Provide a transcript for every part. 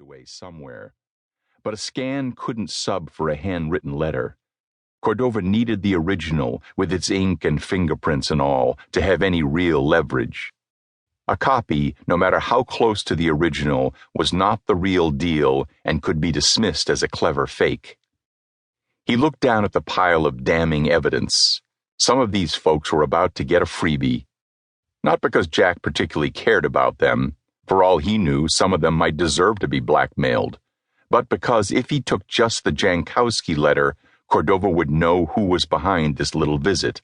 away somewhere. But a scan couldn't sub for a handwritten letter. Cordova needed the original, with its ink and fingerprints and all, to have any real leverage. A copy, no matter how close to the original, was not the real deal and could be dismissed as a clever fake. He looked down at the pile of damning evidence. Some of these folks were about to get a freebie. Not because Jack particularly cared about them. For all he knew, some of them might deserve to be blackmailed. But because if he took just the Jankowski letter, Cordova would know who was behind this little visit.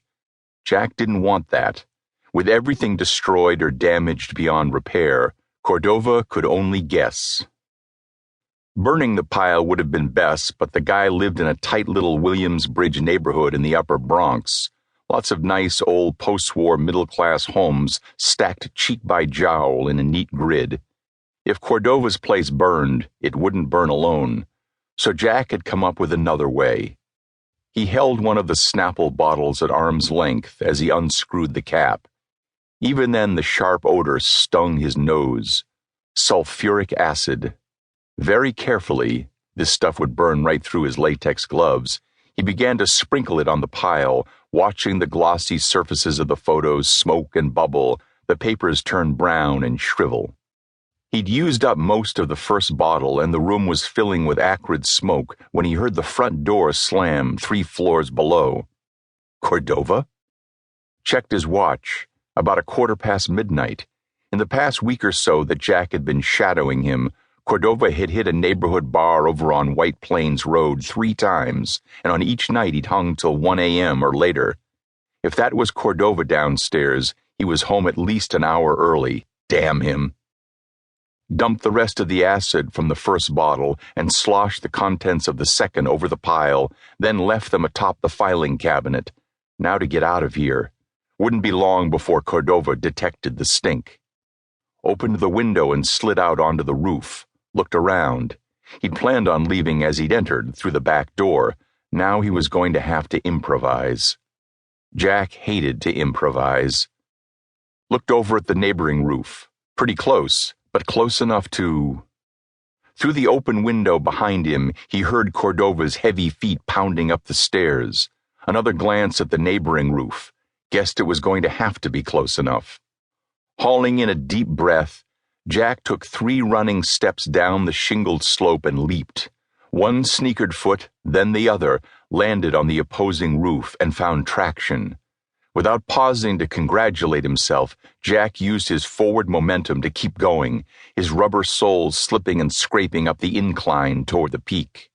Jack didn't want that. With everything destroyed or damaged beyond repair, Cordova could only guess. Burning the pile would have been best, but the guy lived in a tight little Williamsbridge neighborhood in the Upper Bronx. Lots of nice old post-war middle-class homes stacked cheek by jowl in a neat grid. If Cordova's place burned, it wouldn't burn alone. So Jack had come up with another way. He held one of the Snapple bottles at arm's length as he unscrewed the cap. Even then, the sharp odor stung his nose. Sulfuric acid. Very carefully, this stuff would burn right through his latex gloves, he began to sprinkle it on the pile, watching the glossy surfaces of the photos smoke and bubble, the papers turn brown and shrivel. He'd used up most of the first bottle, and the room was filling with acrid smoke when he heard the front door slam 3 floors below. Cordova? Checked his watch. About 1:15 midnight. In the past week or so that Jack had been shadowing him, Cordova had hit a neighborhood bar over on White Plains Road 3 times, and on each night he'd hung till 1 a.m. or later. If that was Cordova downstairs, he was home at least an hour early. Damn him. Dumped the rest of the acid from the first bottle and sloshed the contents of the second over the pile, then left them atop the filing cabinet. Now to get out of here. Wouldn't be long before Cordova detected the stink. Opened the window and slid out onto the roof. Looked around. He'd planned on leaving as he'd entered, through the back door. Now he was going to have to improvise. Jack hated to improvise. Looked over at the neighboring roof. Pretty close, but close enough to... Through the open window behind him, he heard Cordova's heavy feet pounding up the stairs. Another glance at the neighboring roof. Guessed it was going to have to be close enough. Hauling in a deep breath, Jack took 3 running steps down the shingled slope and leaped. One sneakered foot, then the other, landed on the opposing roof and found traction. Without pausing to congratulate himself, Jack used his forward momentum to keep going, his rubber soles slipping and scraping up the incline toward the peak.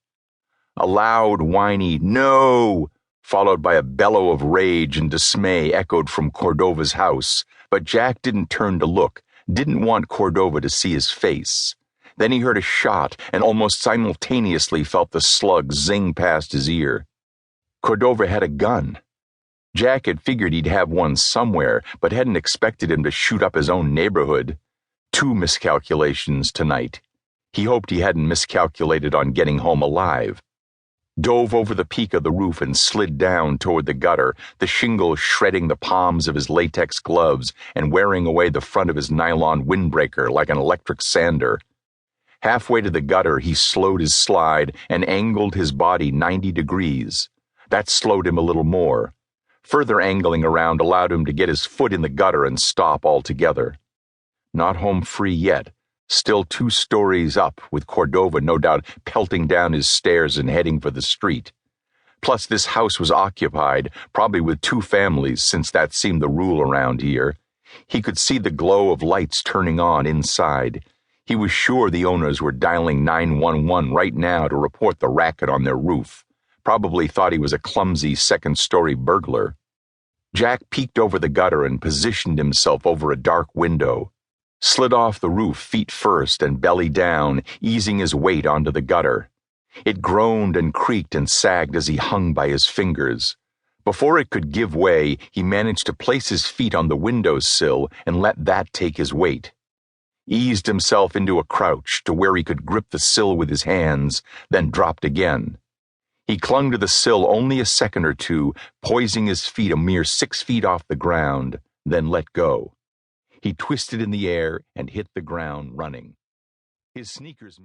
A loud, whiny "No!" followed by a bellow of rage and dismay echoed from Cordova's house, but Jack didn't turn to look, didn't want Cordova to see his face. Then he heard a shot and almost simultaneously felt the slug zing past his ear. Cordova had a gun. Jack had figured he'd have one somewhere, but hadn't expected him to shoot up his own neighborhood. 2 miscalculations tonight. He hoped he hadn't miscalculated on getting home alive. Dove over the peak of the roof and slid down toward the gutter, the shingle shredding the palms of his latex gloves and wearing away the front of his nylon windbreaker like an electric sander. Halfway to the gutter, he slowed his slide and angled his body 90 degrees. That slowed him a little more. Further angling around allowed him to get his foot in the gutter and stop altogether. Not home free yet. Still 2 stories up, with Cordova no doubt pelting down his stairs and heading for the street. Plus, this house was occupied, probably with 2 families, since that seemed the rule around here. He could see the glow of lights turning on inside. He was sure the owners were dialing 911 right now to report the racket on their roof. Probably thought he was a clumsy second-story burglar. Jack peeked over the gutter and positioned himself over a dark window. Slid off the roof feet first and belly down, easing his weight onto the gutter. It groaned and creaked and sagged as he hung by his fingers. Before it could give way, he managed to place his feet on the windowsill and let that take his weight. Eased himself into a crouch to where he could grip the sill with his hands, then dropped again. He clung to the sill only a second or 2, poising his feet a mere 6 feet off the ground, then let go. He twisted in the air and hit the ground running. His sneakers made